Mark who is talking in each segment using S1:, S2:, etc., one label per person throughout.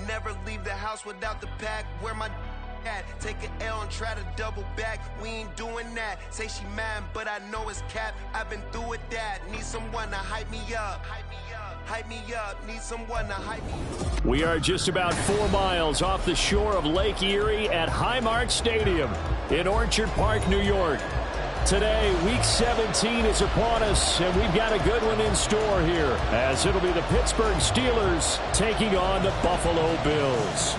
S1: Never leave the house without the pack. Where my at? Take an L and try to double back. We ain't doing that. Say she mad, but I know it's cap. I've been through with that. Need someone to hype me up. Hype me up. Need someone to hype me up.
S2: We are just about 4 miles off the shore of Lake Erie at Highmark Stadium in Orchard Park, New York. Today, Week 17 is upon us, and we've got a good one in store here, as it'll be the Pittsburgh Steelers taking on the Buffalo Bills.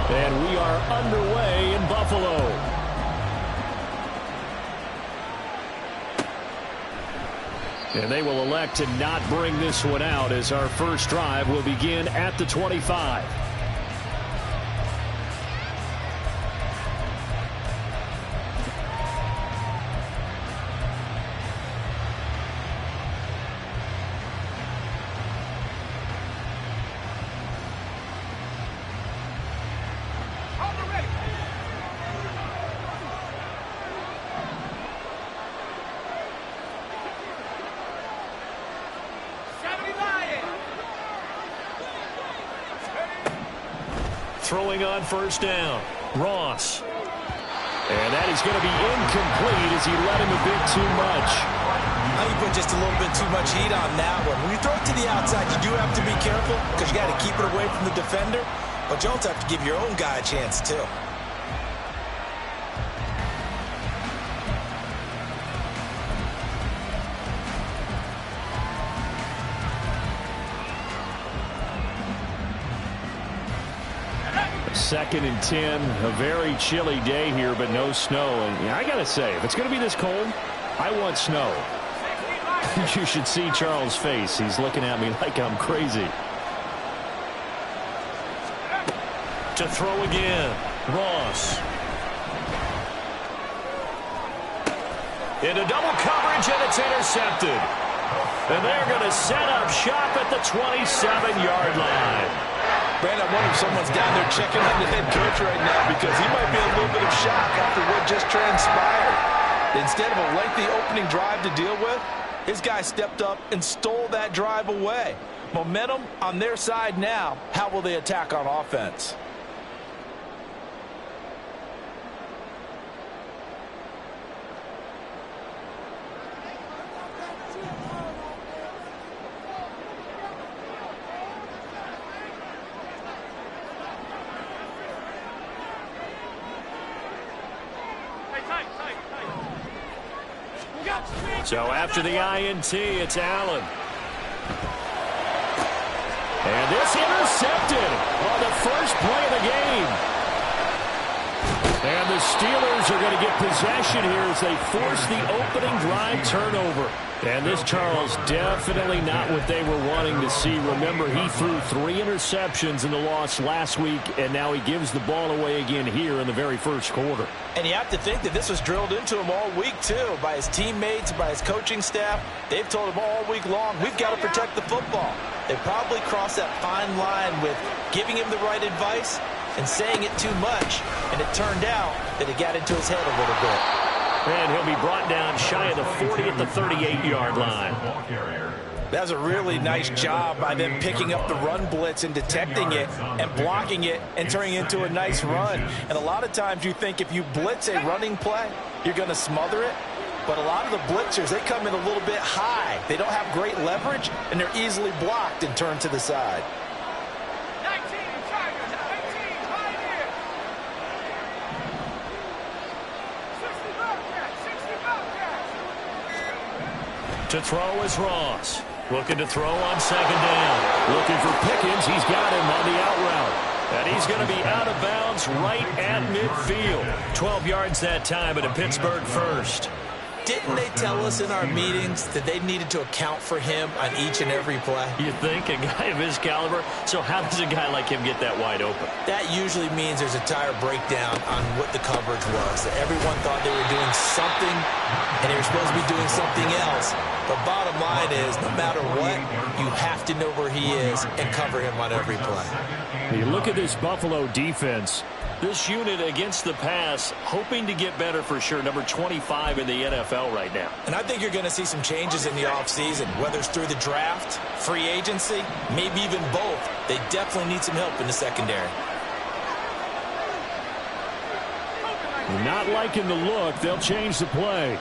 S2: And we are underway in Buffalo. And they will elect to not bring this one out, as our first drive will begin at the 25. Throwing on first down, Ross. And that is going to be incomplete as he let him a bit too much.
S3: Now you put just a little bit too much heat on that one. When you throw it to the outside, you do have to be careful because you got to keep it away from the defender. But you also have to give your own guy a chance, too.
S2: Second and 10, a very chilly day here, but no snow. And I got to say, if it's going to be this cold, I want snow. You should see Charles' face. He's looking at me like I'm crazy. To throw again, Ross. Into double coverage, and it's intercepted. And they're going to set up shop at the 27-yard line.
S4: Brandon, I wonder if someone's down there checking on the head coach right now because he might be in a little bit of shock after what just transpired. Instead of a lengthy opening drive to deal with, his guy stepped up and stole that drive away. Momentum on their side now. How will they attack on offense?
S2: So after the INT, it's Allen. And this intercepted on the first play of the game. And the Steelers are going to get possession here as they force the opening drive turnover. And this, Charles, definitely not what they were wanting to see. Remember, he threw 3 interceptions in the loss last week, and now he gives the ball away again here in the very first quarter.
S3: And you have to think that this was drilled into him all week, too, by his teammates, by his coaching staff. They've told him all week long, we've got to protect the football. They probably crossed that fine line with giving him the right advice and saying it too much. And it turned out that it got into his head a little bit.
S2: And he'll be brought down shy of the 40 at the 38-yard line.
S3: That was a really nice job by them picking up the run blitz and detecting it and blocking it and turning it into a nice run. And a lot of times you think if you blitz a running play, you're going to smother it. But a lot of the blitzers, they come in a little bit high. They don't have great leverage, and they're easily blocked and turned to the side.
S2: To throw is Ross. Looking to throw on second down. Looking for Pickens. He's got him on the out route. And he's going to be out of bounds right at midfield. 12 yards that time, but a Pittsburgh first.
S3: Didn't they tell us in our meetings that they needed to account for him on each and every play?
S2: You think? A guy of his caliber? So how does a guy like him get that wide open?
S3: That usually means there's a tire breakdown on what the coverage was. That everyone thought they were doing something, and they were supposed to be doing something else. But bottom line is, no matter what, you have to know where he is and cover him on every play.
S2: You look at this Buffalo defense. This unit against the pass, hoping to get better for sure. Number 25 in the NFL right now.
S3: And I think you're going to see some changes in the offseason, whether it's through the draft, free agency, maybe even both. They definitely need some help in the secondary.
S2: Not liking the look. They'll change the play.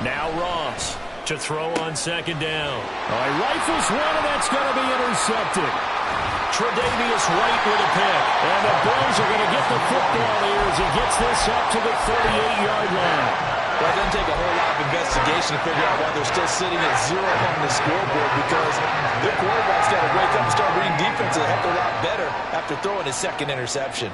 S2: Now Ross to throw on second down. All right, rifles one, and that's going to be intercepted. Tre'Davious White with a pick. And the Bills are going to get the football here as he gets this up to the 38-yard line.
S4: Well, it doesn't take a whole lot of investigation to figure out why they're still sitting at 0 on the scoreboard, because their quarterback's got to wake up and start reading defense a heck of a lot better after throwing his second interception.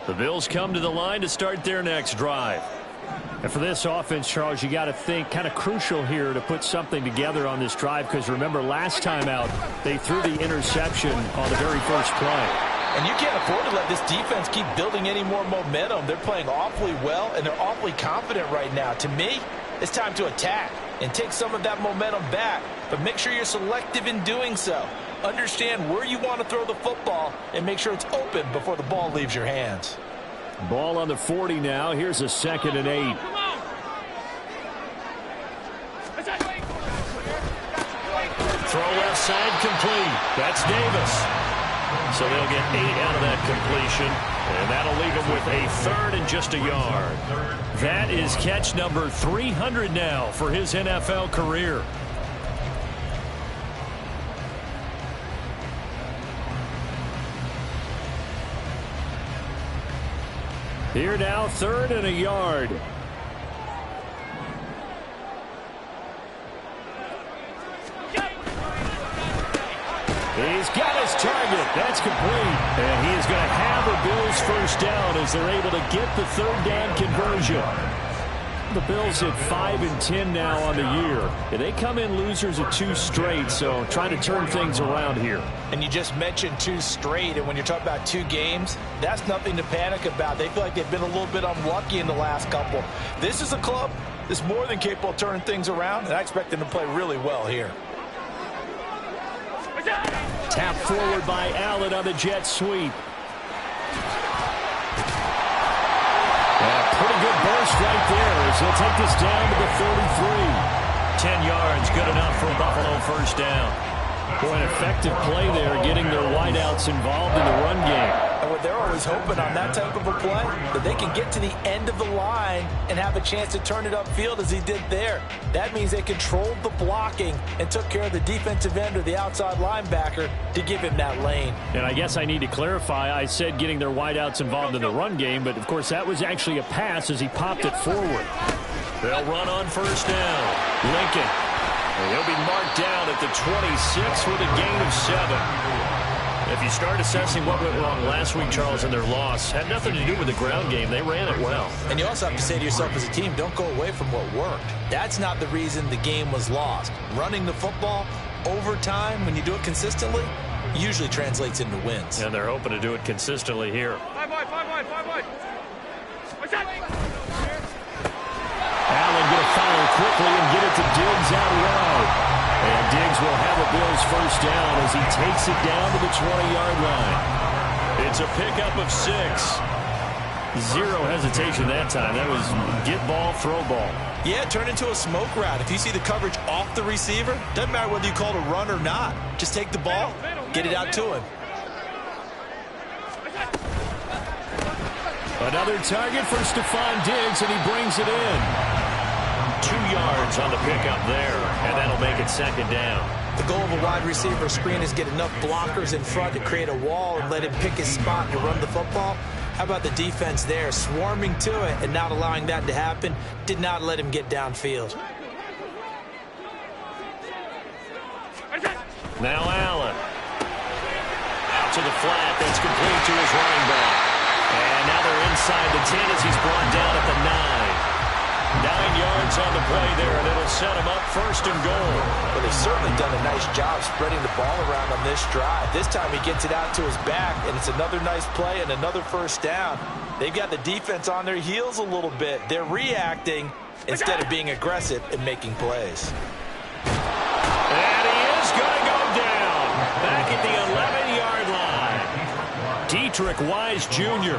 S2: The Bills come to the line to start their next drive. And for this offense, Charles, you got to think kind of crucial here to put something together on this drive, because remember last time out they threw the interception on the very first play.
S3: And you can't afford to let this defense keep building any more momentum. They're playing awfully well, and they're awfully confident right now. To me, it's time to attack and take some of that momentum back, but make sure you're selective in doing so. Understand where you want to throw the football and make sure it's open before the ball leaves your hands.
S2: Ball on the 40 now. Here's a 2nd and 8. Throw left side complete. That's Davis. So they'll get 8 out of that completion, and that'll leave them with a 3rd and just a yard. That is catch number 300 now for his NFL career. Here now, 3rd and a yard. He's got his target. That's complete. And he is going to have the Bills first down as they're able to get the 3rd down conversion. The Bills at 5-10 now on the year. And they come in losers of 2 straight, so trying to turn things around here.
S3: And you just mentioned 2 straight, and when you're talking about 2 games, that's nothing to panic about. They feel like they've been a little bit unlucky in the last couple. This is a club that's more than capable of turning things around, and I expect them to play really well here.
S2: Tap forward by Allen on the jet sweep. Pretty good burst right there as he'll take this down to the 33. 10 yards, good enough for a Buffalo first down. Boy, an effective play there, getting their wideouts involved in the run game.
S3: And what they're always hoping on that type of a play, that they can get to the end of the line and have a chance to turn it upfield as he did there. That means they controlled the blocking and took care of the defensive end or the outside linebacker to give him that lane.
S2: And I guess I need to clarify, I said getting their wideouts involved in the run game, but of course that was actually a pass as he popped it forward. They'll run on first down. Lincoln. And he'll be marked down at the 26 with a gain of 7. If you start assessing what went wrong last week, Charles, in their loss, had nothing to do with the ground game. They ran it well.
S3: And you also have to say to yourself as a team, don't go away from what worked. That's not the reason the game was lost. Running the football over time, when you do it consistently, usually translates into wins.
S2: And they're hoping to do it consistently here.
S5: Five wide.
S2: Allen going to follow quickly and get it to Diggs out wide. And Diggs will have a Bills first down as he takes it down to the 20-yard line. It's a pickup of 6. 0 hesitation that time. That was get ball, throw ball.
S3: Yeah, turn into a smoke route. If you see the coverage off the receiver, doesn't matter whether you call it a run or not. Just take the ball, get it out to him.
S2: Another target for Stephon Diggs, and he brings it in. 2 yards on the pickup there, and that'll make it second down.
S3: The goal of a wide receiver screen is get enough blockers in front to create a wall and let him pick his spot to run the football. How about the defense there, swarming to it and not allowing that to happen? Did not let him get downfield.
S2: Now Allen. Out to the flat. That's complete to his running back. And now they're inside the 10 as he's brought down at the 9. 9 yards on the play there, and it'll set him up first and goal.
S3: Well, they've certainly done a nice job spreading the ball around on this drive. This time he gets it out to his back, and it's another nice play and another first down. They've got the defense on their heels a little bit. They're reacting, instead of being aggressive and making plays.
S2: And he is going to go down back at the 11-yard line. Dietrich Wise Jr.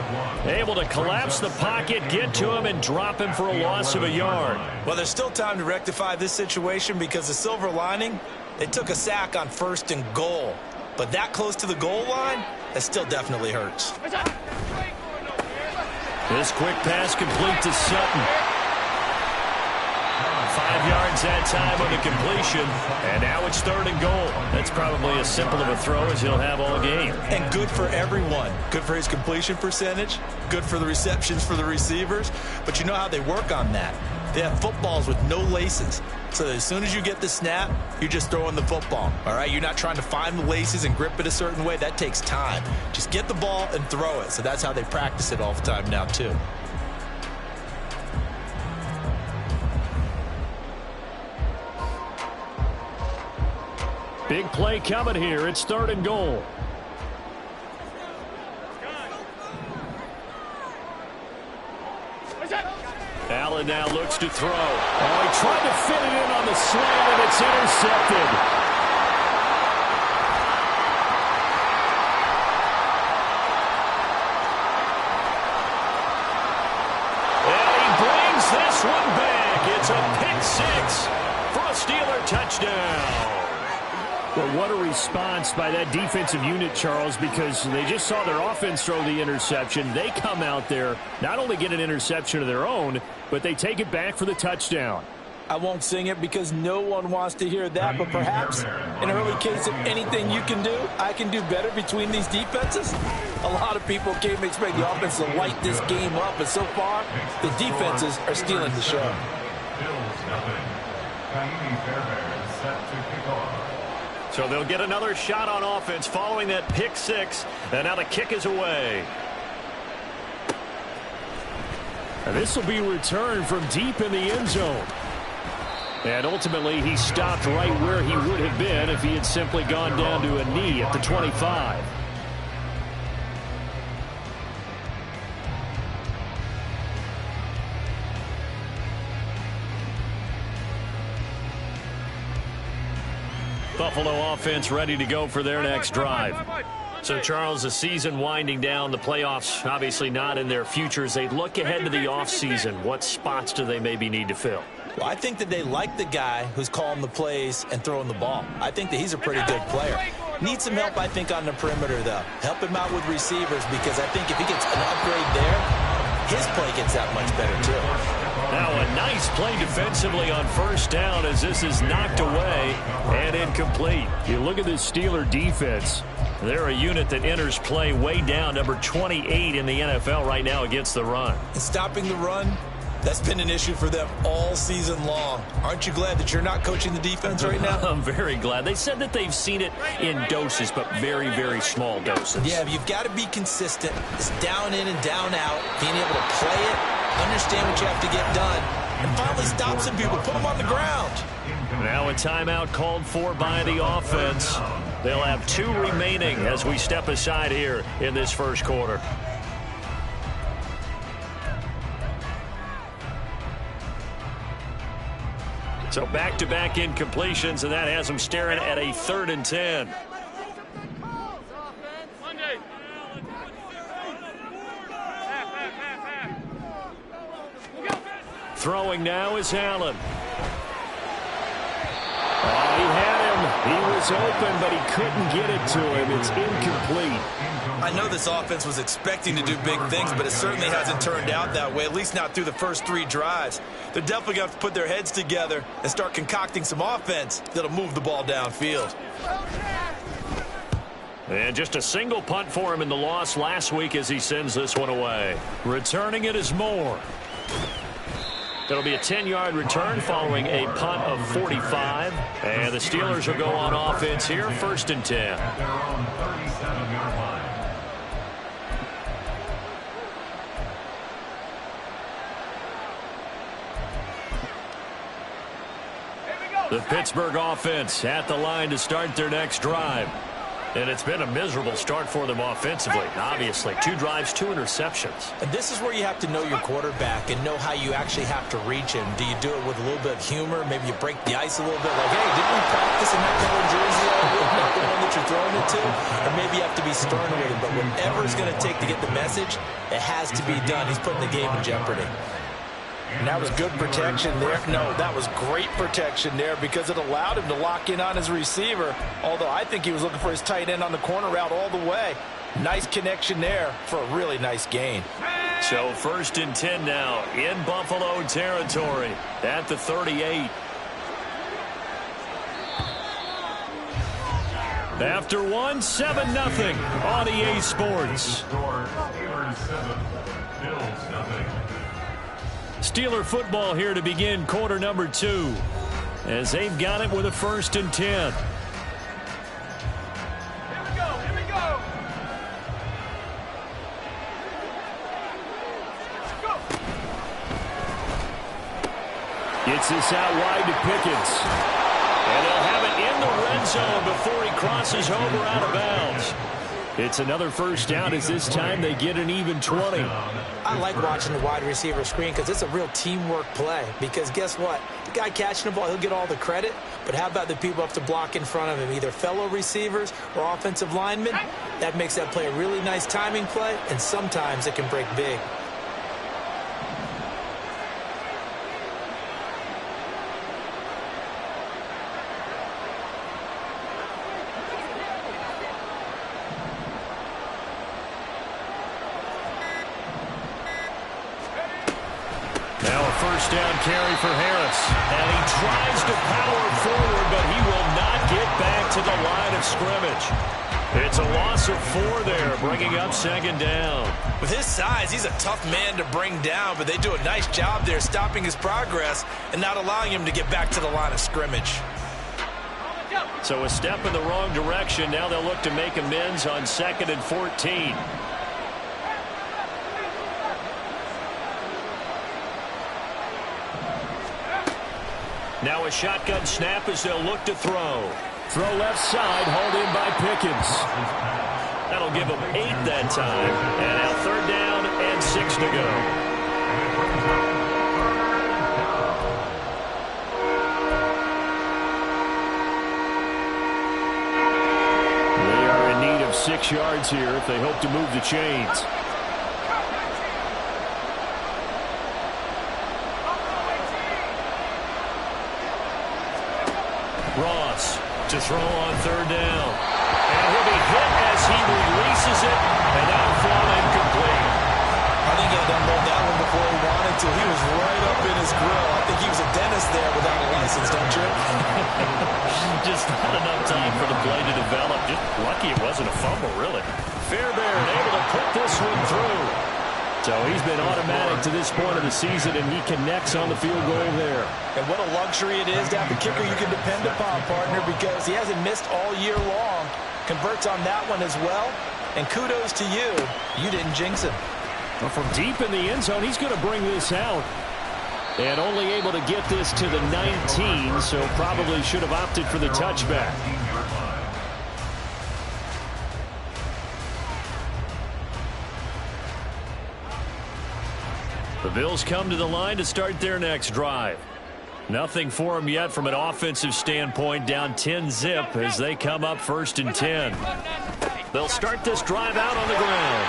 S2: able to collapse the pocket, get to him, and drop him for a loss of a yard.
S3: Well, there's still time to rectify this situation because the silver lining, they took a sack on 1st and goal. But that close to the goal line, that still definitely hurts.
S2: This quick pass complete to Sutton. 5 yards that time on the completion, and now it's 3rd and goal. That's probably as simple of a throw as he'll have all game.
S3: And good for everyone. Good for his completion percentage, good for the receptions for the receivers. But you know how they work on that. They have footballs with no laces. So as soon as you get the snap, you're just throwing the football. All right, you're not trying to find the laces and grip it a certain way. That takes time. Just get the ball and throw it. So that's how they practice it all the time now, too.
S2: Big play coming here. It's 3rd and goal. Allen now looks to throw. Oh, he tried to fit it in on the slant, and it's intercepted. And he brings this one back. It's a pick 6 for a Steeler touchdown. Well, what a response by that defensive unit, Charles, because they just saw their offense throw the interception. They come out there, not only get an interception of their own, but they take it back for the touchdown.
S3: I won't sing it because no one wants to hear that, but perhaps in early case of anything you can do, I can do better between these defenses. A lot of people came to expect the offense to light this game up, but so far, the defenses are stealing the show.
S2: So they'll get another shot on offense following that pick 6, and now the kick is away. And this will be returned from deep in the end zone. And ultimately, he stopped right where he would have been if he had simply gone down to a knee at the 25. Buffalo offense ready to go for their next drive. So, Charles, the season winding down, the playoffs obviously not in their futures. They look ahead to the offseason. What spots do they maybe need to fill?
S3: Well, I think that they like the guy who's calling the plays and throwing the ball. I think that he's a pretty good player. Needs some help, I think, on the perimeter, though. Help him out with receivers because I think if he gets an upgrade there, his play gets that much better, too.
S2: Now a nice play defensively on 1st down as this is knocked away and incomplete. You look at this Steeler defense. They're a unit that enters play way down, number 28 in the NFL right now against the run.
S3: And stopping the run, that's been an issue for them all season long. Aren't you glad that you're not coaching the defense right now?
S2: I'm very glad. They said that they've seen it in doses, but very, very small doses.
S3: Yeah, you've got to be consistent. It's down in and down out, being able to play it, understand what you have to get done, and finally stop some people, put them on the ground.
S2: Now a timeout called for by the offense. They'll have 2 remaining as we step aside here in this first quarter. So back-to-back incompletions, and that has them staring at a 3rd and 10. Throwing now is Allen. Oh, he had him. He was open, but he couldn't get it to him. It's incomplete.
S3: I know this offense was expecting to do big things, but it certainly hasn't turned out that way, at least not through the first 3 drives. They're definitely going to have to put their heads together and start concocting some offense that'll move the ball downfield.
S2: And just a single punt for him in the loss last week as he sends this one away. Returning it is Moore. It'll be a 10-yard return following a punt of 45. And the Steelers will go on offense here, 1st and 10. The Pittsburgh offense at the line to start their next drive. And it's been a miserable start for them offensively, obviously. 2 drives, 2 interceptions.
S3: And this is where you have to know your quarterback and know how you actually have to reach him. Do you do it with a little bit of humor? Maybe you break the ice a little bit, like, hey, didn't we practice in that color jersey already? Not the one that you're throwing it to? Or maybe you have to be stern with him. But whatever it's going to take to get the message, it has to be done. He's putting the game in jeopardy.
S4: And that was good protection there. No, that was great protection there because it allowed him to lock in on his receiver, although I think he was looking for his tight end on the corner route all the way. Nice connection there for a really nice gain.
S2: So 1st and 10 now in Buffalo territory at the 38. After 1, 7-0 on EA Sports. Steeler football here to begin quarter number 2 as they've got it with a 1st and 10.
S5: Here we go.
S2: Gets this out wide to Pickens. And they'll have it in the red zone before he crosses over out of bounds. It's another 1st down as this time they get an even 20.
S3: I like watching the wide receiver screen because it's a real teamwork play. Because guess what? The guy catching the ball, he'll get all the credit. But how about the people up to block in front of him, either fellow receivers or offensive linemen? That makes that play a really nice timing play, and sometimes it can break big.
S2: Down carry for Harris, and he tries to power forward, but he will not get back to the line of scrimmage. It's a loss of 4 there, bringing up 2nd down.
S3: With his size, he's a tough man to bring down, but they do a nice job there stopping his progress and not allowing him to get back to the line of scrimmage.
S2: So a step in the wrong direction. Now they'll look to make amends on 2nd and 14. Now a shotgun snap as they'll look to throw. Throw left side, hauled in by Pickens. That'll give them 8 that time. And now 3rd down and 6 to go. They are in need of 6 yards here if they hope to move the chains. Ross to throw on 3rd down. And he'll be hit as he releases it, and that'll fall incomplete.
S3: I think he had to unload that one before he wanted to. He was right up in his grill. I think he was a dentist there without a license, don't you?
S2: Just not enough time for the play to develop. Just lucky it wasn't a fumble, really. Fairbairn able to put this one through. So he's been automatic to this point of the season, and he connects on the field goal there.
S3: And what a luxury it is to have a kicker you can depend upon, partner, because he hasn't missed all year long. Converts on that one as well. And kudos to you. You didn't jinx him.
S2: Well, from deep in the end zone, he's going to bring this out. And only able to get this to the 19, so probably should have opted for the touchback. The Bills come to the line to start their next drive. Nothing for them yet from an offensive standpoint, down 10-zip as they come up 1st and 10. They'll start this drive out on the ground.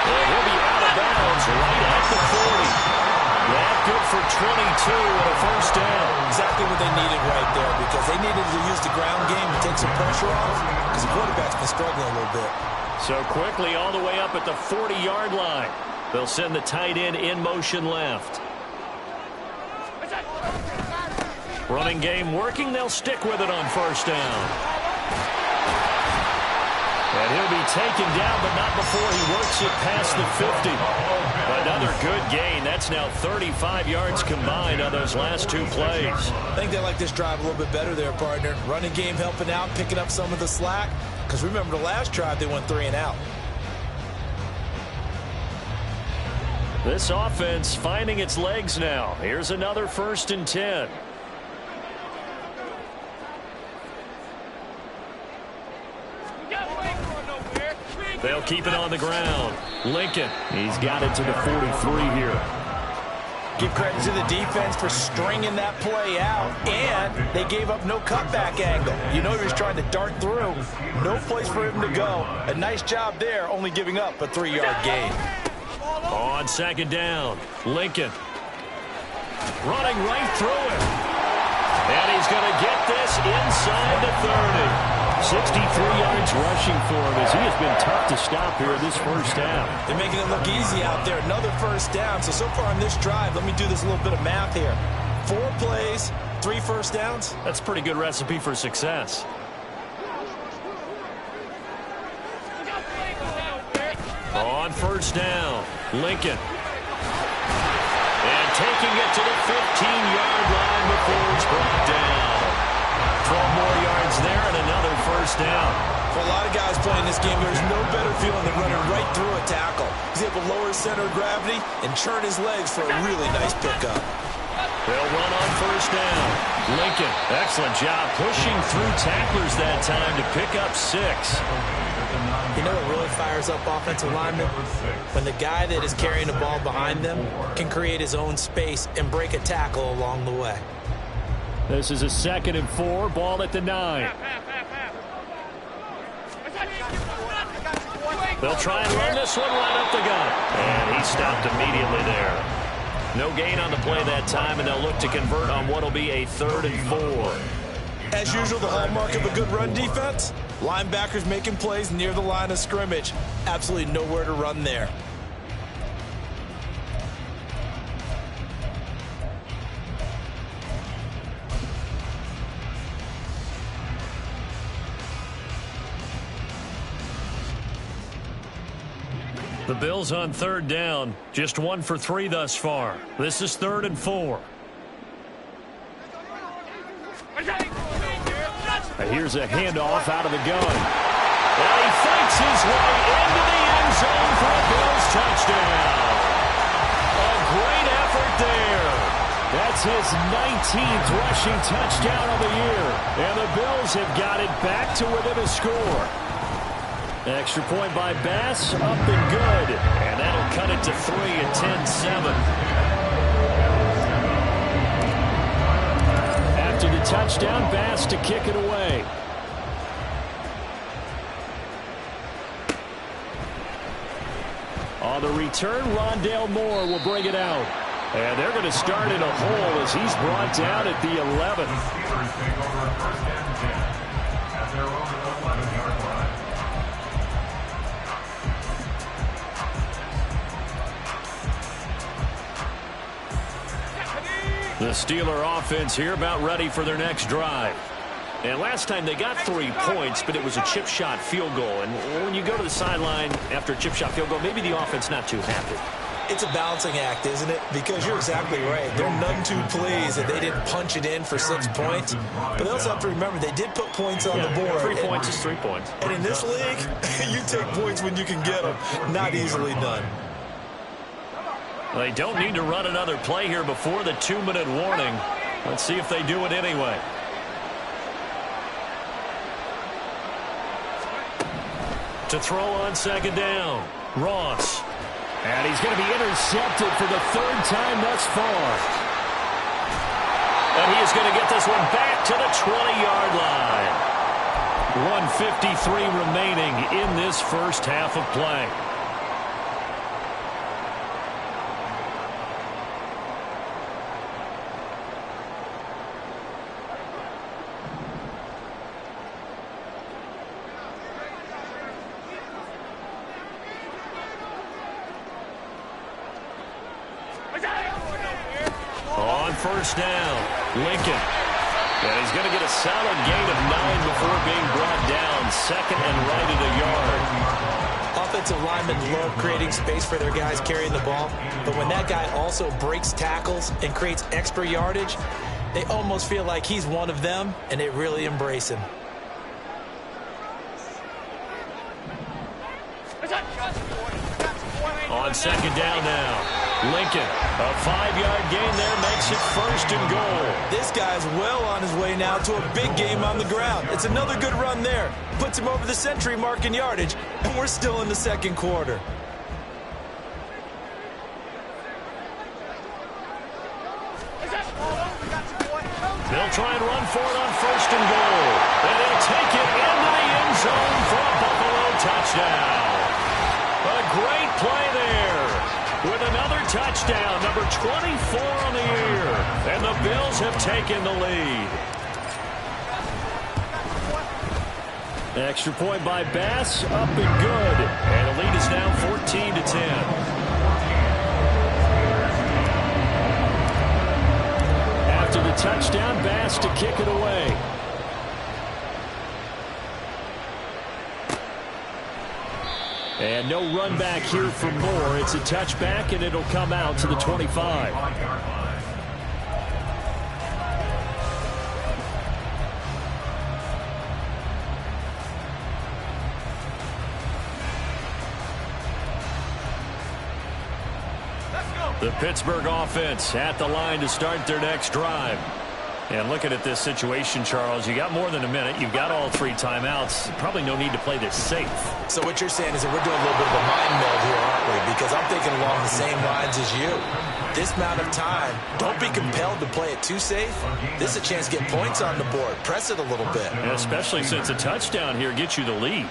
S2: And he'll be out of bounds right at the 40. That good for 22 and a 1st down.
S3: Exactly what they needed right there, because they needed to use the ground game to take some pressure off, because the quarterback's been struggling a little bit.
S2: So quickly all the way up at the 40-yard line. They'll send the tight end in motion left. Running game working. They'll stick with it on 1st down. And he'll be taken down, but not before he works it past the 50. Another good gain. That's now 35 yards combined on those last 2 plays.
S3: I think they like this drive a little bit better there, partner. Running game helping out, picking up some of the slack. Because remember the last drive, they went 3 and out.
S2: This offense finding its legs now. Here's another 1st and 10. They'll keep it on the ground. Lincoln, he's got it to the 43 here.
S3: Give credit to the defense for stringing that play out, and they gave up no cutback angle. You know he was trying to dart through. No place for him to go. A nice job there, only giving up a 3-yard gain.
S2: On second down, Lincoln running right through it. And he's going to get this inside the 30. 63 yards rushing for him as he has been tough to stop here this first half.
S3: They're making it look easy out there. Another first down. So far on this drive, let me do this little bit of math here. 4 plays, 3 first downs.
S2: That's a pretty good recipe for success. On first down, Lincoln. And taking it to the 15-yard line before it's brought down. 12 more yards there and another first down.
S3: For a lot of guys playing this game, there's no better feeling than running right through a tackle. He's able to lower his center of gravity and churn his legs for a really nice pickup.
S2: They'll run on first down. Lincoln, excellent job pushing through tacklers that time to pick up 6.
S3: You know what really fires up offensive linemen? When the guy that is carrying the ball behind them can create his own space and break a tackle along the way.
S2: This is a 2nd and 4, ball at the 9. They'll try and run this one right up the gut. And he stopped immediately there. No gain on the play that time, and they'll look to convert on what will be a 3rd and 4.
S3: As usual, the hallmark of a good run defense, linebackers making plays near the line of scrimmage. Absolutely nowhere to run there.
S2: The Bills on 3rd down, just 1 for 3 thus far. This is 3rd and 4. Here's a handoff out of the gun. And he fights his way into the end zone for a Bills touchdown. A great effort there. That's his 19th rushing touchdown of the year. And the Bills have got it back to within a score. Extra point by Bass, up and good. And that'll cut it to 3 at 10-7. After the touchdown, Bass to kick it away. On the return, Rondale Moore will bring it out. And they're going to start in a hole as he's brought down at the 11th. The Steeler offense here about ready for their next drive. And last time they got 3 points, but it was a chip shot field goal. And when you go to the sideline after a chip shot field goal, maybe the offense not too happy.
S3: It's a balancing act, isn't it? Because you're exactly right. They're none too pleased that they didn't punch it in for 6 points. But they also have to remember they did put points on the board.
S2: 3 points is 3 points.
S3: And in this league, you take points when you can get them. Not easily done.
S2: They don't need to run another play here before the 2-minute warning. Let's see if they do it anyway. To throw on second down, Ross. And he's going to be intercepted for the 3rd time thus far. And he is going to get this one back to the 20-yard line. 1:53 remaining in this first half of play. On first down, Lincoln. And he's going to get a solid gain of 9 before being brought down. 2nd and right at a yard.
S3: Offensive linemen love creating space for their guys carrying the ball. But when that guy also breaks tackles and creates extra yardage, they almost feel like he's one of them, and they really embrace him.
S2: On second down now, Lincoln, a 5-yard gain there makes it 1st and goal.
S3: This guy's well on his way now to a big game on the ground. It's another good run there. Puts him over the century mark in yardage, and we're still in the second quarter.
S2: They'll try and run for it on 1st and goal. And he'll take it into the end zone for a Buffalo touchdown. A great play there with another touchdown, number 24 on the year. And the Bills have taken the lead. Extra point by Bass, up and good. And the lead is now 14-10. After the touchdown, Bass to kick it away. And no run back here for Moore. It's a touchback, and it'll come out to the 25. The Pittsburgh offense at the line to start their next drive. And looking at this situation, Charles, you got more than a minute. You've got all 3 timeouts. Probably no need to play this safe.
S3: So what you're saying is that we're doing a little bit of a mind meld here, aren't we? Because I'm thinking along the same lines as you. This amount of time, don't be compelled to play it too safe. This is a chance to get points on the board. Press it a little bit.
S2: And especially since a touchdown here gets you the lead.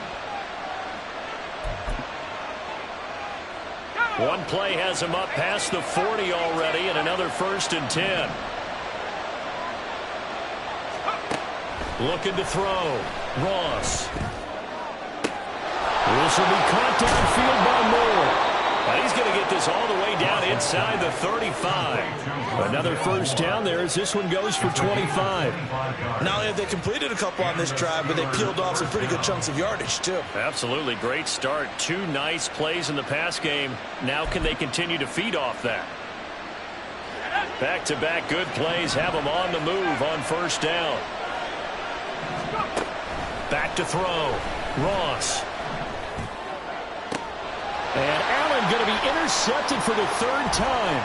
S2: One play has him up past the 40 already, and another 1st and 10. Looking to throw. Ross. This will be caught downfield by Moore. And he's going to get this all the way down inside the 35. Another 1st down there as this one goes for 25.
S3: Not only have they completed a couple on this drive, but they peeled off some pretty good chunks of yardage, too.
S2: Absolutely. Great start. 2 nice plays in the pass game. Now can they continue to feed off that? Back-to-back good plays have them on the move on 1st down. Back to throw. Ross. And Allen going to be intercepted for the 3rd time.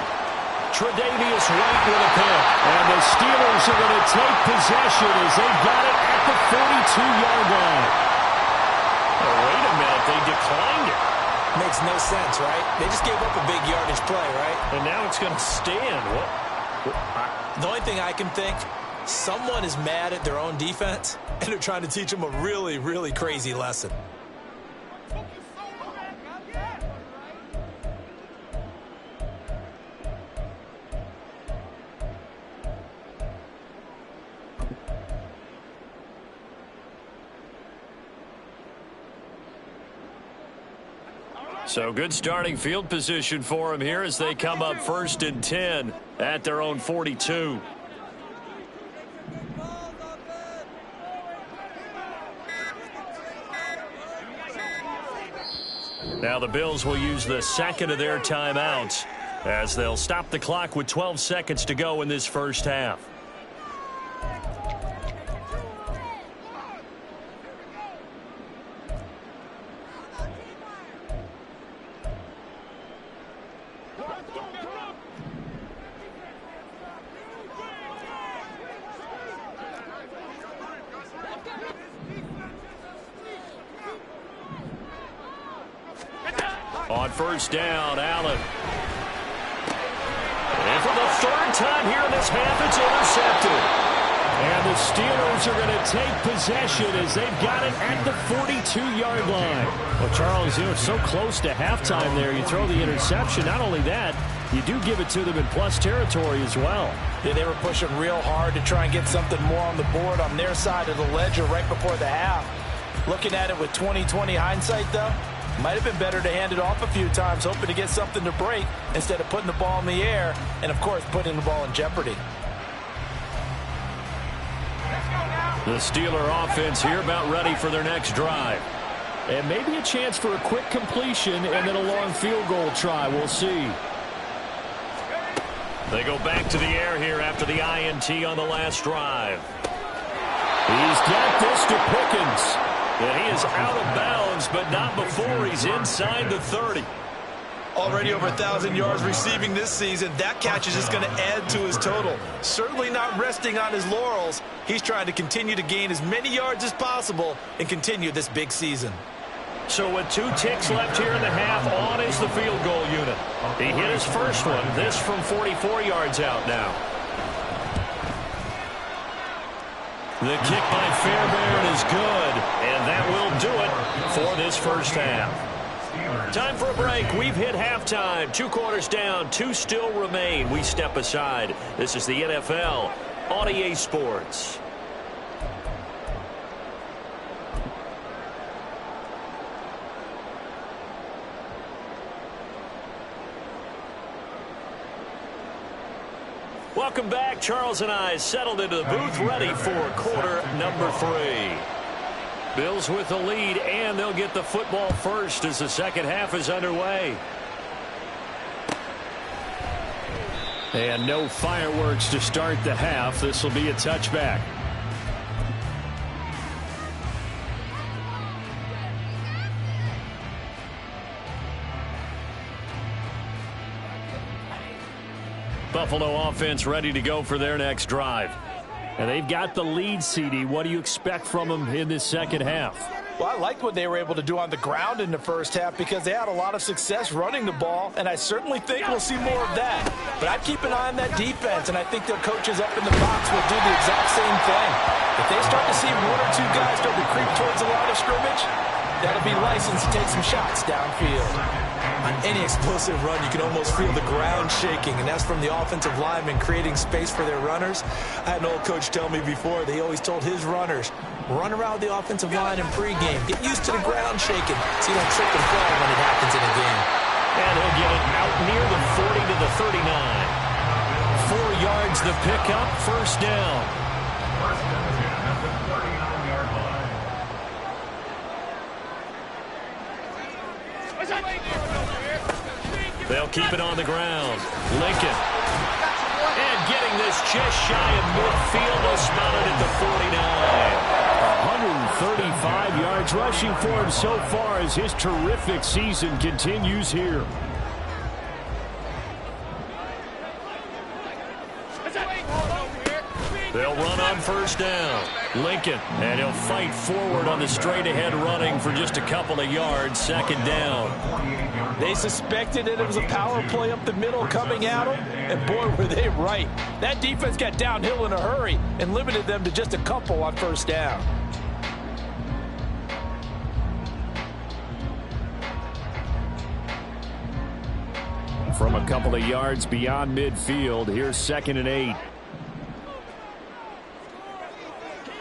S2: Tre'Davious White with a pick. And the Steelers are going to take possession as they've got it at the 42-yard line. Oh, wait a minute. They declined it.
S3: Makes no sense, right? They just gave up a big yardage play, right?
S2: And now it's going to stand. What?
S3: The only thing I can think, someone is mad at their own defense, and they're trying to teach them a really, really crazy lesson.
S2: So good starting field position for them here as they come up 1st and 10 at their own 42. Now the Bills will use the 2nd of their timeouts as they'll stop the clock with 12 seconds to go in this 1st half. On 1st down, Allen. And for the 3rd time here in this half, it's intercepted. And the Steelers are going to take possession as they've got it at the 42-yard line. Well, Charles, it's so close to halftime there. You throw the interception. Not only that, you do give it to them in plus territory as well.
S3: Yeah, they were pushing real hard to try and get something more on the board on their side of the ledger right before the half. Looking at it with 20/20 hindsight, though, might have been better to hand it off a few times, hoping to get something to break instead of putting the ball in the air and, of course, putting the ball in jeopardy.
S2: The Steeler offense here about ready for their next drive. And maybe a chance for a quick completion and then a long field goal try. We'll see. They go back to the air here after the INT on the last drive. He's got this to Pickens. And he is out of bounds, but not before he's inside the 30.
S4: Already over 1,000 yards receiving this season. That catch is just going to add to his total. Certainly not resting on his laurels. He's trying to continue to gain as many yards as possible and continue this big season.
S2: So with 2 ticks left here in the half, on is the field goal unit. He hit his first one. This from 44 yards out now. The kick by Fairbairn is good, and that will do it for this first half. Time for a break. We've hit halftime. 2 quarters down, 2 still remain. We step aside. This is the NFL on EA Sports. Welcome back. Charles and I settled into the booth, ready for quarter number 3. Bills with the lead, and they'll get the football first as the second half is underway. And no fireworks to start the half. This will be a touchback. Buffalo offense ready to go for their next drive. And they've got the lead, CD. What do you expect from them in this second half?
S3: Well, I liked what they were able to do on the ground in the first half because they had a lot of success running the ball, and I certainly think we'll see more of that. But I'd keep an eye on that defense, and I think their coaches up in the box will do the exact same thing. If they start to see 1 or 2 guys start to creep towards the line of scrimmage, that'll be licensed to take some shots downfield.
S4: On any explosive run, you can almost feel the ground shaking, and that's from the offensive linemen creating space for their runners. I had an old coach tell me before, they always told his runners, run around the offensive line in pregame. Get used to the ground shaking so you don't trip and fall when it happens in a game.
S2: And he'll get it out near the 40 to the 39. 4 yards the pickup, first down. They'll keep it on the ground. Lincoln. And getting this just shy of midfield. They'll spot it at the 49. 135 yards rushing for him so far as his terrific season continues here. They'll run on first down. Lincoln, and he'll fight forward on the straight-ahead running for just a couple of yards. Second down.
S3: They suspected that it was a power play up the middle coming at them, and boy, were they right. That defense got downhill in a hurry and limited them to just a couple on first down.
S2: From a couple of yards beyond midfield, here's 2nd and 8.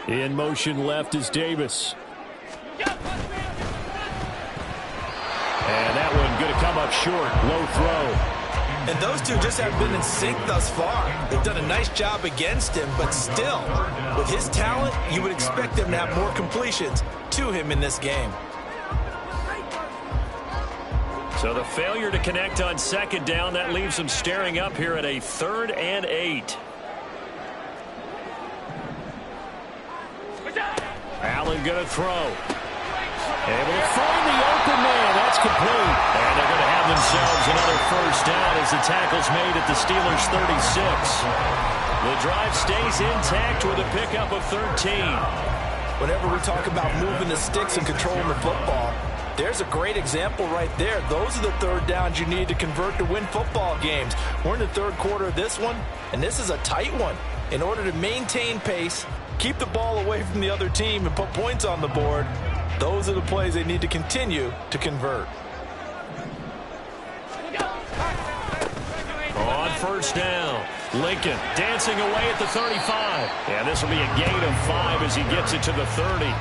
S2: In motion left is Davis. And that one going to come up short. Low throw.
S4: And those two just haven't been in sync thus far. They've done a nice job against him, but still, with his talent, you would expect them to have more completions to him in this game.
S2: So the failure to connect on second down, that leaves them staring up here at a 3rd and 8. Allen going to throw. Able to find the open man. That's complete. And they're going to have themselves another first down as the tackle's made at the Steelers' 36. The drive stays intact with a pickup of 13.
S4: Whenever we talk about moving the sticks and controlling the football, there's a great example right there. Those are the 3rd downs you need to convert to win football games. We're in the 3rd quarter of this one, and this is a tight one. In order to maintain pace, keep the ball away from the other team, and put points on the board, those are the plays they need to continue to convert.
S2: On first down, Lincoln dancing away at the 35. And this will be a gain of 5 as he gets it to the 30.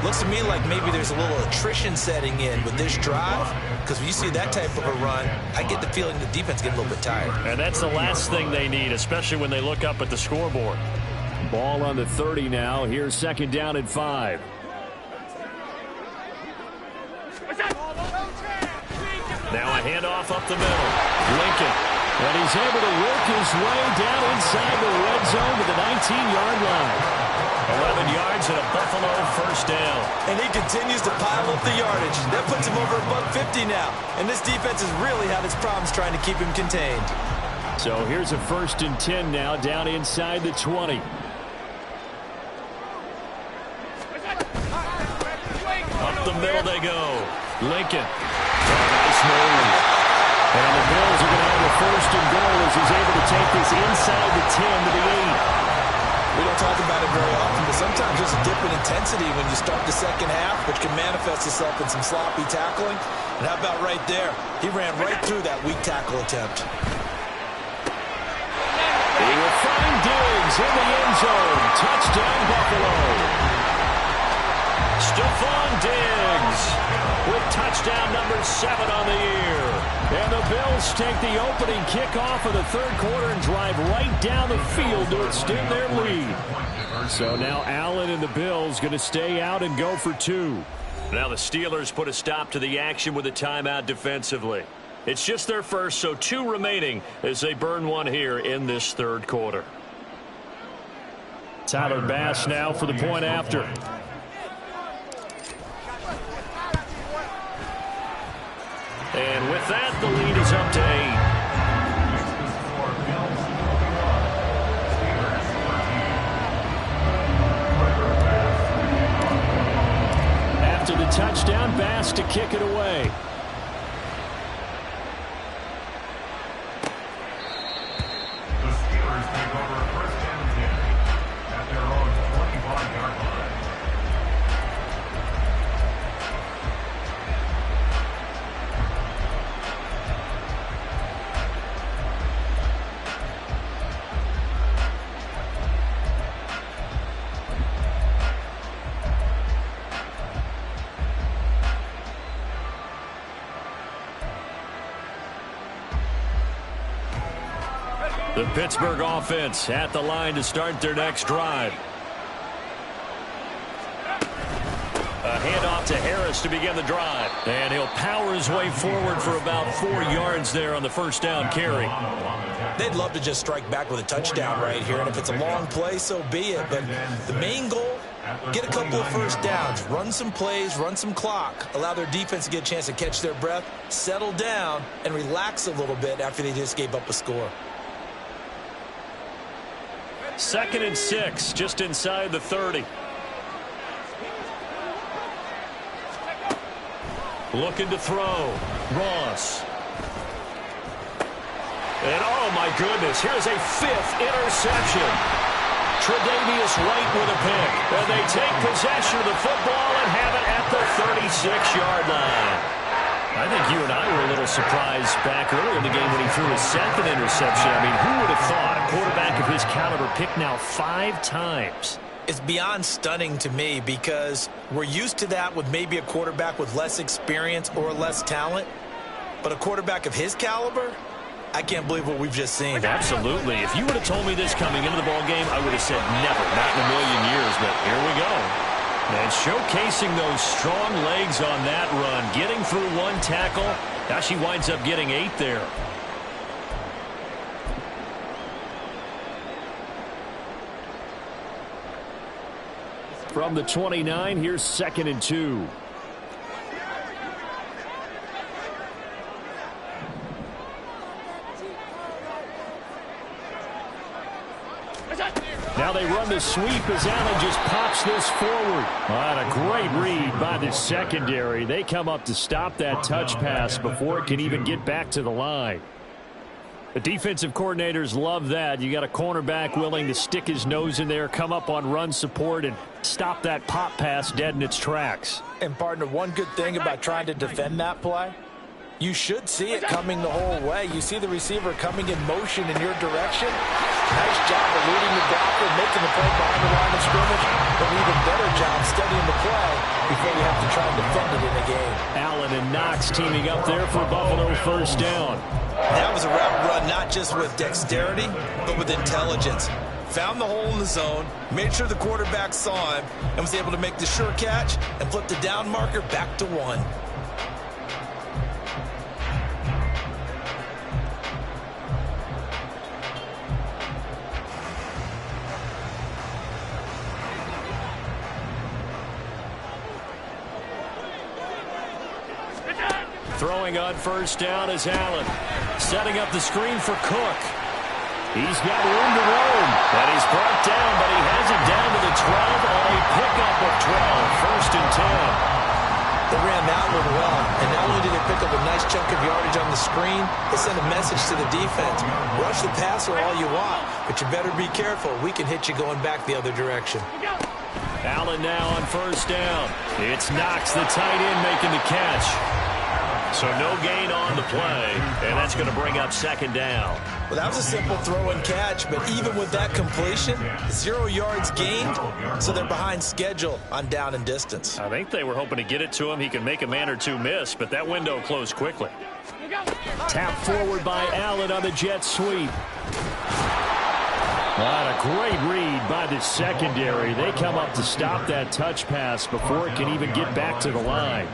S4: Looks to me like maybe there's a little attrition setting in with this drive, because when you see that type of a run, I get the feeling the defense gets a little bit tired.
S2: And that's the last thing they need, especially when they look up at the scoreboard. Ball on the 30 now. Here's 2nd down and 5. Now a handoff up the middle. Lincoln. And he's able to work his way down inside the red zone to the 19-yard line. 11 yards and a Buffalo first down.
S3: And he continues to pile up the yardage. That puts him over $150 now. And this defense has really had its problems trying to keep him contained.
S2: So here's a 1st and 10 now, down inside the 20. Up the middle they go. Lincoln. Nice move. And the Bills are going to have a 1st and goal as he's able to take this inside the 10 to the 8.
S3: We don't talk about it very often, but sometimes there's a dip in intensity when you start the second half, which can manifest itself in some sloppy tackling. And how about right there? He ran right through that weak tackle attempt.
S2: He will find Diggs in the end zone. Touchdown, Buffalo. Stephon Diggs with touchdown number 7 on the year. And the Bills take the opening kickoff of the 3rd quarter and drive right down the field to extend their lead. So now Allen and the Bills going to stay out and go for 2. Now the Steelers put a stop to the action with a timeout defensively. It's just their first, so 2 remaining as they burn one here in this 3rd quarter. Tyler Bass now for the point after. And with that, the lead is up to 8. After the touchdown, Bass to kick it away.
S5: The Steelers take over 1st and 10 at their own 25-yard line.
S2: The Pittsburgh offense at the line to start their next drive. A handoff to Harris to begin the drive. And he'll power his way forward for about 4 yards there on the 1st down carry.
S3: They'd love to just strike back with a touchdown right here. And if it's a long play, so be it. But the main goal, get a couple of 1st downs. Run some plays, run some clock. Allow their defense to get a chance to catch their breath, settle down, and relax a little bit after they just gave up a score.
S2: 2nd and 6, just inside the 30. Looking to throw. Ross. And oh my goodness, here's a 5th interception. Tre'Davious White with a pick. And they take possession of the football and have it at the 36-yard line. I think you and I were a little surprised back earlier in the game when he threw his 2nd interception. I mean, who would have thought a quarterback of his caliber picked now 5 times?
S3: It's beyond stunning to me because we're used to that with maybe a quarterback with less experience or less talent. But a quarterback of his caliber, I can't believe what we've just seen.
S2: Absolutely. If you would have told me this coming into the ball game, I would have said never, not in a million years. But here we go. And showcasing those strong legs on that run, getting through 1 tackle. Now she winds up getting 8 there. From the 29, here's 2nd and 2. Now they run the sweep as Allen just pops this forward. And a great read by the secondary. They come up to stop that touch pass before it can even get back to the line. The defensive coordinators love that. You got a cornerback willing to stick his nose in there, come up on run support, and stop that pop pass dead in its tracks.
S3: And partner, one good thing about trying to defend that play, you should see it coming the whole way. You see the receiver coming in motion in your direction. Nice job eluding the blocker, making the play behind the line of scrimmage, but an even better job studying the play before you have to try and defend it in a game.
S2: Allen and Knox teaming up there for Buffalo 1st down.
S3: That was a route run not just with dexterity, but with intelligence. Found the hole in the zone, made sure the quarterback saw him, and was able to make the sure catch and flip the down marker back to 1.
S2: Throwing on first down is Allen. Setting up the screen for Cook. He's got room to roam. And he's brought down, but he has it down to the 12 on a pickup of 12. First and 10.
S3: They ran that one well, and not only did they pick up a nice chunk of yardage on the screen, they sent a message to the defense. Rush the passer all you want, but you better be careful. We can hit you going back the other direction.
S2: Allen now on first down. It's Knox, the tight end, making the catch. So no gain on the play, and that's going to bring up second down.
S3: Well, that was a simple throw and catch, but even with that completion, 0 yards gained, so they're behind schedule on down and distance.
S2: I think they were hoping to get it to him. He could make a man or two miss, but that window closed quickly. Tap forward by Allen on the jet sweep. What a great read by the secondary. They come up to stop that touch pass before it can even get back to the line.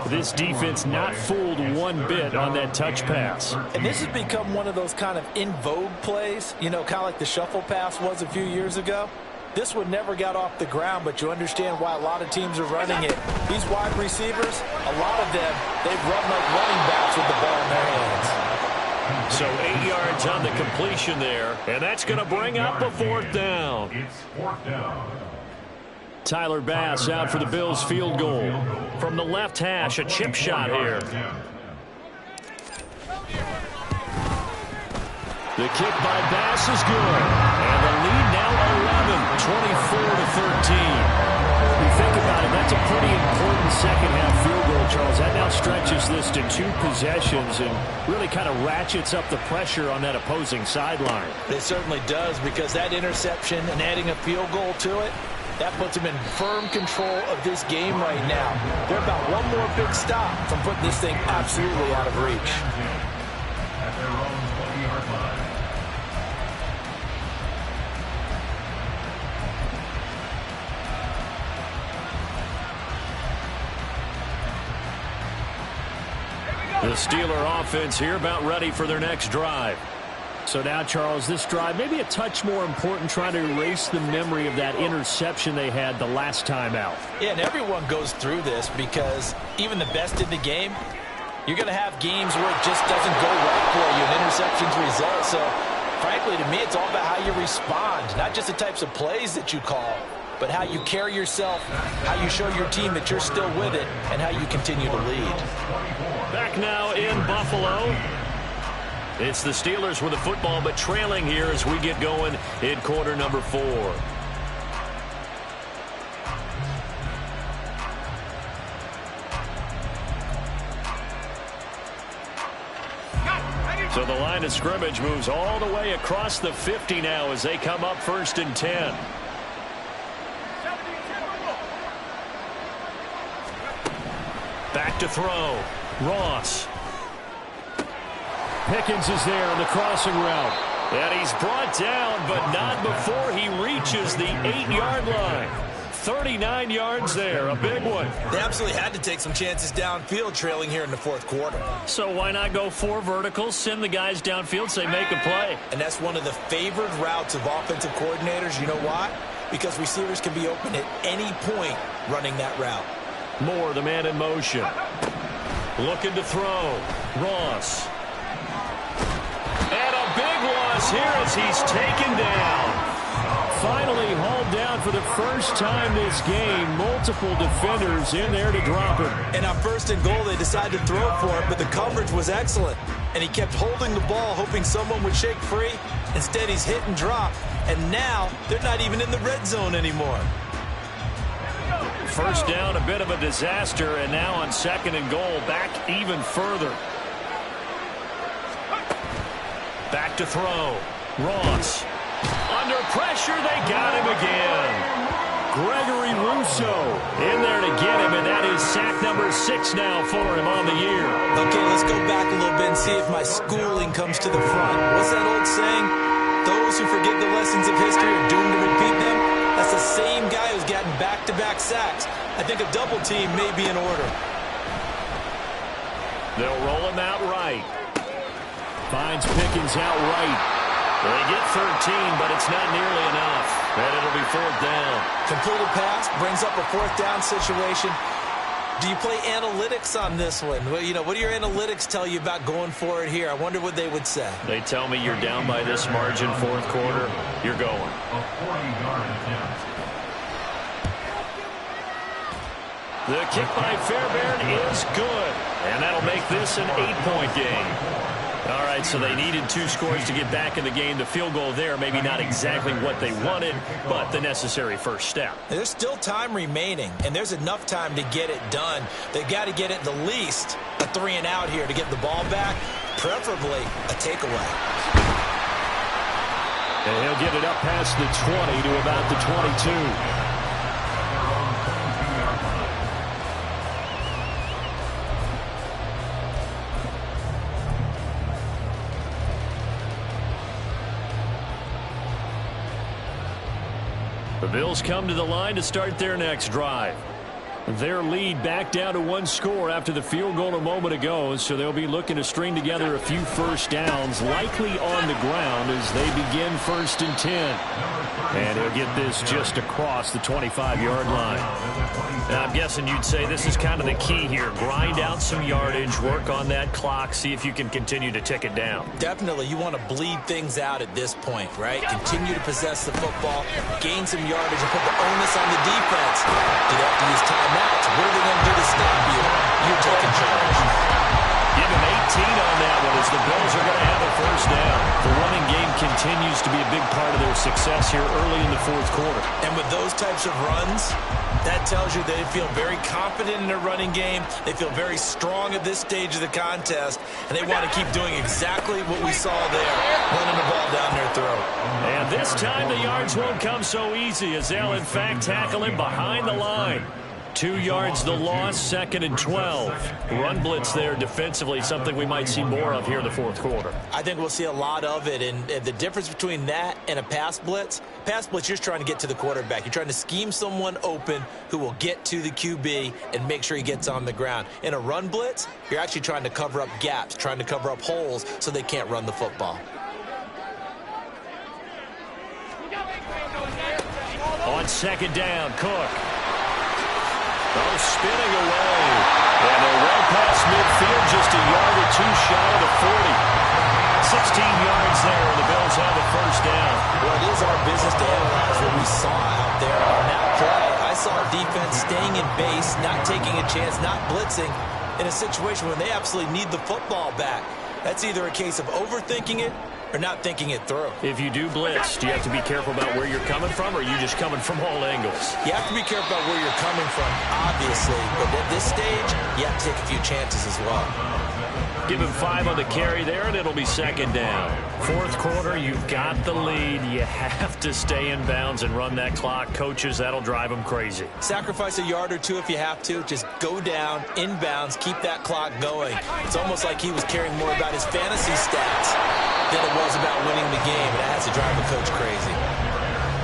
S2: This defense not fooled one bit on that touch pass.
S3: And this has become one of those kind of in vogue plays, you know, kind of like the shuffle pass was a few years ago. This one never got off the ground, but you understand why a lot of teams are running it. These wide receivers, a lot of them, they've run like running backs with the ball in their hands.
S2: So 8 yards on the completion there, and that's going to bring up a fourth down.
S5: It's fourth down.
S2: Tyler Bass out for the Bills field goal. From the left hash, a chip shot here. The kick by Bass is good. And the lead now 11, 24-13. You think about it, that's a pretty important second-half field goal, Charles. That now stretches this to 2 possessions and really kind of ratchets up the pressure on that opposing sideline.
S3: It certainly does, because that interception and adding a field goal to it, that puts them in firm control of this game right now. They're about one more big stop from putting this thing absolutely out of reach.
S5: At their own 20-yard line.
S2: The Steeler offense here about ready for their next drive. So now, Charles, this drive maybe a touch more important, trying to erase the memory of that interception they had the last time out.
S3: Yeah, and everyone goes through this, because even the best in the game, you're going to have games where it just doesn't go right for you and interceptions result. So, frankly, to me, it's all about how you respond, not just the types of plays that you call, but how you carry yourself, how you show your team that you're still with it, and how you continue to lead.
S2: Back now in Buffalo. It's the Steelers with the football, but trailing here as we get going in quarter number 4. So the line of scrimmage moves all the way across the 50 now as they come up first and 10. Back to throw. Ross. Pickens is there on the crossing route. And he's brought down, but not before he reaches the 8-yard line. 39 yards there, a big one.
S3: They absolutely had to take some chances downfield trailing here in the fourth quarter.
S2: So why not go 4 verticals, send the guys downfield, say make a play?
S3: And that's one of the favored routes of offensive coordinators. You know why? Because receivers can be open at any point running that route.
S2: Moore, the man in motion. Looking to throw. Ross. And a big loss here as he's taken down. Finally hauled down for the first time this game. Multiple defenders in there to drop him.
S3: And on first and goal, they decided to throw for it, but the coverage was excellent. And he kept holding the ball, hoping someone would shake free. Instead, he's hit and drop. And now, they're not even in the red zone anymore.
S2: First down, a bit of a disaster, and now on second and goal, back even further. Back to throw. Ross. Under pressure, they got him again. Gregory Rousseau in there to get him, and that is sack number 6 now for him on the year.
S3: Okay, let's go back a little bit and see if my schooling comes to the front. What's that old saying? Those who forget the lessons of history are doomed to repeat them. That's the same guy who's gotten back-to-back sacks. I think a double team may be in order.
S2: They'll roll him out right. Finds Pickens out right. They get 13, but it's not nearly enough. And it'll be fourth down.
S3: Completed pass, brings up a fourth down situation. Do you play analytics on this one? Well, what do your analytics tell you about going for it here? I wonder what they would say.
S2: They tell me you're down by this margin, fourth quarter, you're going.
S5: A 40-yard attempt.
S2: The kick by Fairbairn is good, and that'll make this an 8-point game. All right, so they needed 2 scores to get back in the game. The field goal there, maybe not exactly what they wanted, but the necessary first step.
S3: There's still time remaining, and there's enough time to get it done. They've got to get it the least a 3-and-out here to get the ball back, preferably a takeaway.
S2: And he'll get it up past the 20 to about the 22. The Bills come to the line to start their next drive. Their lead back down to 1 score after the field goal a moment ago, so they'll be looking to string together a few first downs, likely on the ground as they begin 1st and 10. And he'll get this just across the 25-yard line. Now, I'm guessing you'd say this is kind of the key here. Grind out some yardage, work on that clock, see if you can continue to tick it down.
S3: Definitely, you want to bleed things out at this point, right? Continue to possess the football, gain some yardage, and put the onus on the defense. Do they have to use timeouts? What are they going to do to stop you? You're taking charge.
S2: Give him 18 on that one as the Bills are going to have a first down. The running game continues to be a big part of their success here early in the fourth quarter.
S3: And with those types of runs, that tells you they feel very confident in their running game. They feel very strong at this stage of the contest, and they want to keep doing exactly what we saw there, running the ball down their throat.
S2: And this time the yards won't come so easy as they'll, in fact, tackle him behind the line. 2 yards the loss, 2nd and 12. Run blitz there defensively, something we might see more of here in the fourth quarter.
S3: I think we'll see a lot of it, and the difference between that and a pass blitz, you're just trying to get to the quarterback. You're trying to scheme someone open who will get to the QB and make sure he gets on the ground. In a run blitz, you're actually trying to cover up gaps, trying to cover up holes so they can't run the football.
S2: On 2nd down, Cook. Oh, spinning away. And they're well past midfield, just a yard or 2 shy of the 40. 16 yards there, and the Bills have a first down.
S3: Well, it is our business to analyze what we saw out there on that play. I saw a defense staying in base, not taking a chance, not blitzing, in a situation when they absolutely need the football back. That's either a case of overthinking it or not thinking it through.
S2: If you do blitz, do you have to be careful about where you're coming from, or are you just coming from all angles?
S3: You have to be careful about where you're coming from, obviously, but at this stage, you have to take a few chances as well.
S2: Give him 5 on the carry there, and it'll be 2nd down. Fourth quarter, you've got the lead. You have to stay in bounds and run that clock. Coaches, that'll drive them crazy.
S3: Sacrifice a yard or 2 if you have to. Just go down, in bounds, keep that clock going. It's almost like he was caring more about his fantasy stats than it was about winning the game. And that has to drive a coach crazy.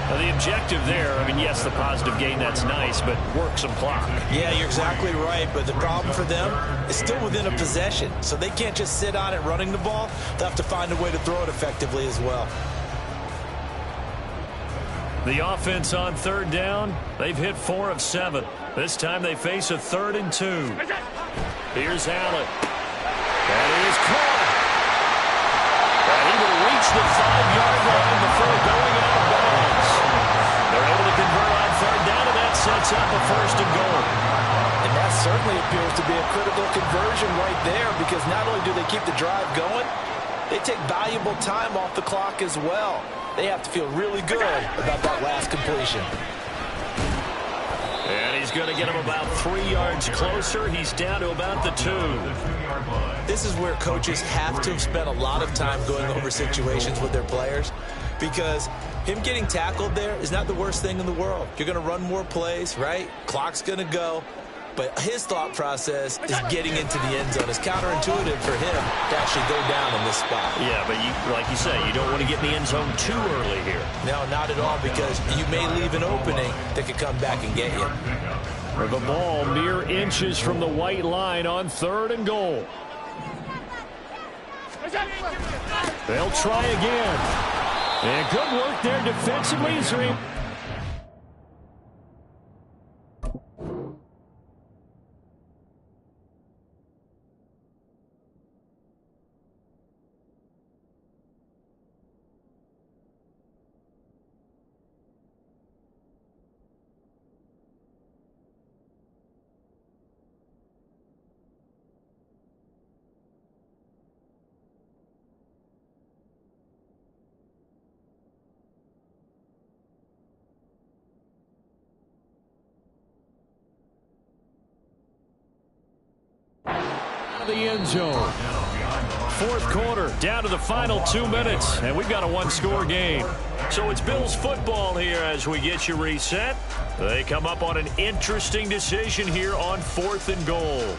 S2: Now, the objective there, I mean, yes, the positive gain, that's nice, but work some clock.
S3: Yeah, you're exactly right, but the problem for them is still within a possession, so they can't just sit on it running the ball. They'll have to find a way to throw it effectively as well.
S2: The offense on 3rd down, they've hit 4 of 7. This time they face a 3rd and 2. Here's Allen. And he is caught. And he will reach the 5-yard line before going out of bounds. They're able to convert on 3rd down, and that sets up a 1st and goal.
S3: And that certainly appears to be a critical conversion right there, because not only do they keep the drive going, they take valuable time off the clock as well. They have to feel really good about that last completion.
S2: And he's going to get him about 3 yards closer. He's down to about the 2.
S3: This is where coaches have to have spent a lot of time going over situations with their players, because him getting tackled there is not the worst thing in the world. You're going to run more plays, right? Clock's going to go. But his thought process is getting into the end zone. It's counterintuitive for him to actually go down in this spot.
S2: Yeah, but like you say, you don't want to get in the end zone too early here.
S3: No, not at all, because you may leave an opening that could come back and get you.
S2: The ball mere inches from the white line on 3rd and goal. They'll try again. And good work there defensively. the end zone. Fourth quarter, down to the final 2 minutes, and we've got a one-score game. So it's Bills football here as we get you reset. They come up on an interesting decision here on 4th and goal.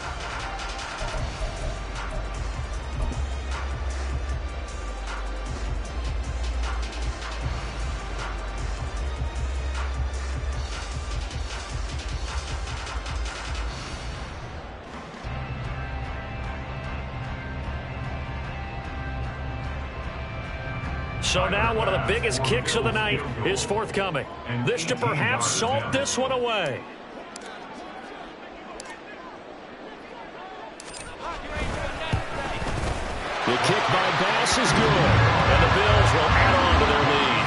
S2: So now one of the biggest kicks of the night is forthcoming. This to perhaps salt this one away. The kick by Bass is good, and the Bills will add on to their lead.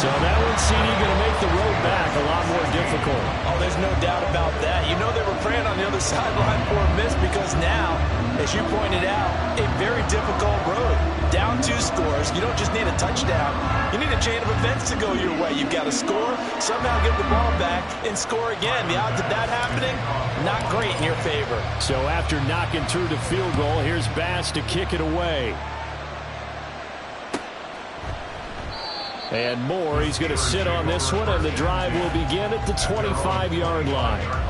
S2: So that one, CD, going to make the road back a lot more difficult.
S3: Oh, there's no doubt about that. You know they were praying on the other sideline for a miss because now, as you pointed out, a very difficult road. Down 2 scores. You don't just need a touchdown. You need a chain of events to go your way. You've got to score, somehow get the ball back, and score again. The odds of that happening, not great in your favor.
S2: So after knocking through the field goal, here's Bass to kick it away. And Moore, he's going to sit on this one, and the drive will begin at the 25-yard line.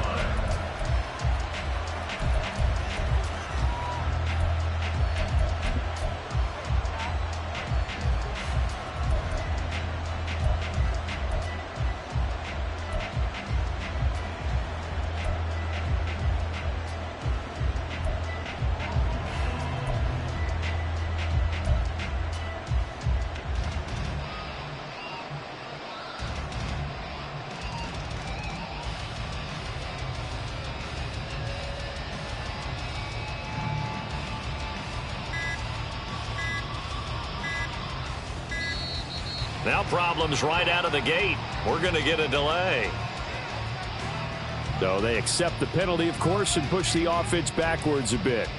S2: Now problems right out of the gate. We're going to get a delay. So they accept the penalty, of course, and push the offense backwards a bit.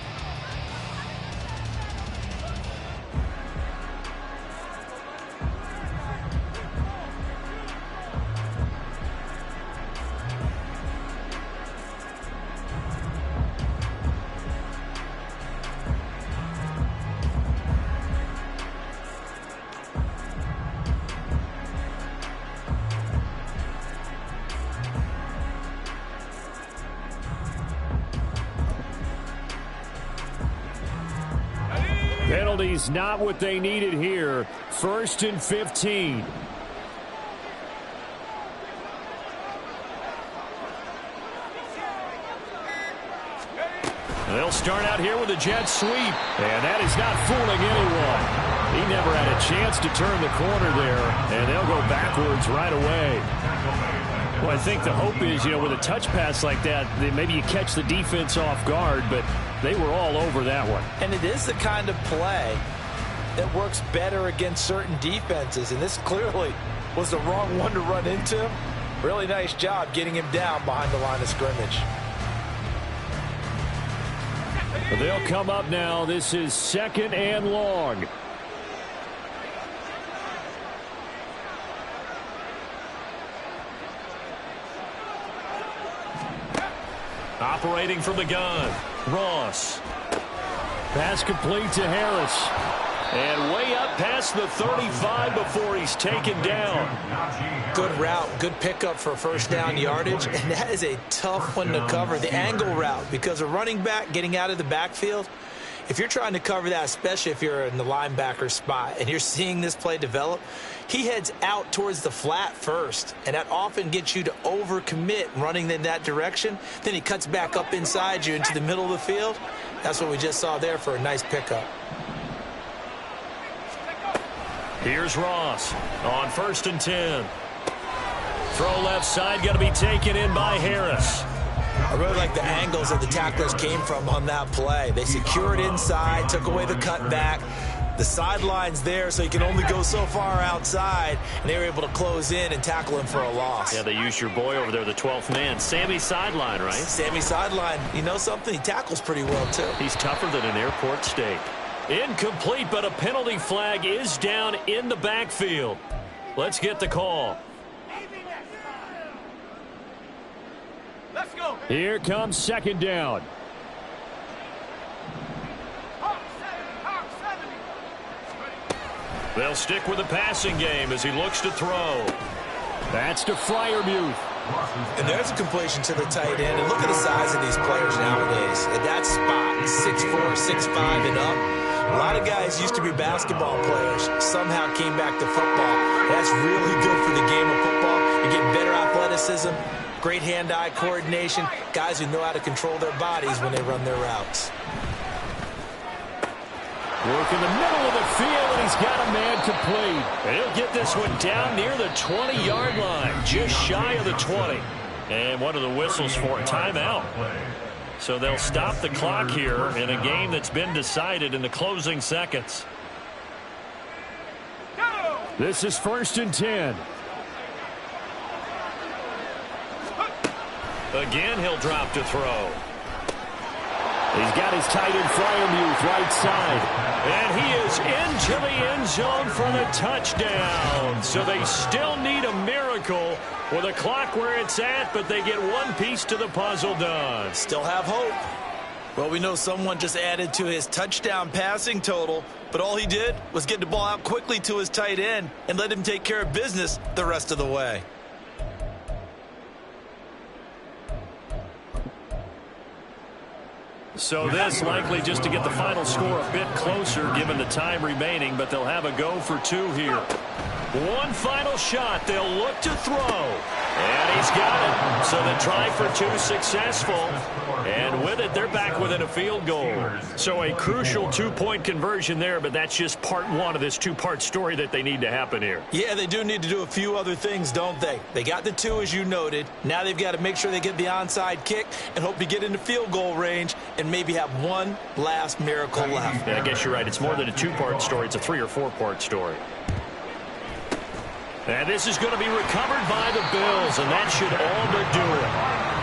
S2: Penalties not what they needed here. 1st and 15. They'll start out here with a jet sweep, and that is not fooling anyone. He never had a chance to turn the corner there, and they'll go backwards right away. Well, I think the hope is, with a touch pass like that maybe you catch the defense off guard, but they were all over that one.
S3: And it is the kind of play that works better against certain defenses, and this clearly was the wrong one to run into. Really nice job getting him down behind the line of scrimmage.
S2: They'll come up now. This is 2nd and long. Operating from the gun, Ross. Pass complete to Harris. And way up past the 35 before he's taken down.
S3: Good route, good pickup for first down yardage, and that is a tough one to cover, the angle route, because a running back getting out of the backfield, if you're trying to cover that, especially if you're in the linebacker spot and you're seeing this play develop, he heads out towards the flat first, and that often gets you to overcommit running in that direction. Then he cuts back up inside you into the middle of the field. That's what we just saw there for a nice pickup.
S2: Here's Ross on 1st and 10. Throw left side, going to be taken in by Harris.
S3: I really like the angles that the tacklers came from on that play. They secured inside, took away the cutback. The sideline's there, so you can only go so far outside, and they were able to close in and tackle him for a loss.
S2: Yeah, they used your boy over there, the 12th man, Sammy Sideline, right?
S3: Sammy Sideline. You know something? He tackles pretty well, too.
S2: He's tougher than an airport steak. Incomplete, but a penalty flag is down in the backfield. Let's get the call.
S6: Let's go.
S2: Here comes 2nd down. They'll stick with the passing game as he looks to throw. That's to Freiermuth.
S3: And there's a completion to the tight end. And look at the size of these players nowadays. At that spot, 6'4", 6'5", and up. A lot of guys used to be basketball players, somehow came back to football. That's really good for the game of football. You get better athleticism, great hand-eye coordination, guys who know how to control their bodies when they run their routes.
S2: Work in the middle of the field, and he's got a man complete. And he'll get this one down near the 20-yard line, just shy of the 20. And what are the whistles for? Timeout. So they'll stop the clock here in a game that's been decided in the closing seconds. This is 1st and 10. Again, he'll drop to throw. He's got his tight end Freiermuth right side. And he is into the end zone for the touchdown. So they still need a miracle with the clock where it's at, but they get one piece to the puzzle done.
S3: Still have hope. Well, we know someone just added to his touchdown passing total, but all he did was get the ball out quickly to his tight end and let him take care of business the rest of the way.
S2: So this likely just to get the final score a bit closer given the time remaining, but they'll have a go for 2 here. One final shot. They'll look to throw. And he's got it. So the try for 2 successful. And with it, they're back within a field goal. So a crucial 2-point conversion there, but that's just part 1 of this 2-part story that they need to happen here.
S3: Yeah, they do need to do a few other things, don't they? They got the 2, as you noted. Now they've got to make sure they get the onside kick and hope to get into field goal range and maybe have one last miracle left.
S2: Yeah, I guess you're right. It's more than a 2-part story. It's a 3- or 4-part story. And this is going to be recovered by the Bills, and that should all but do it.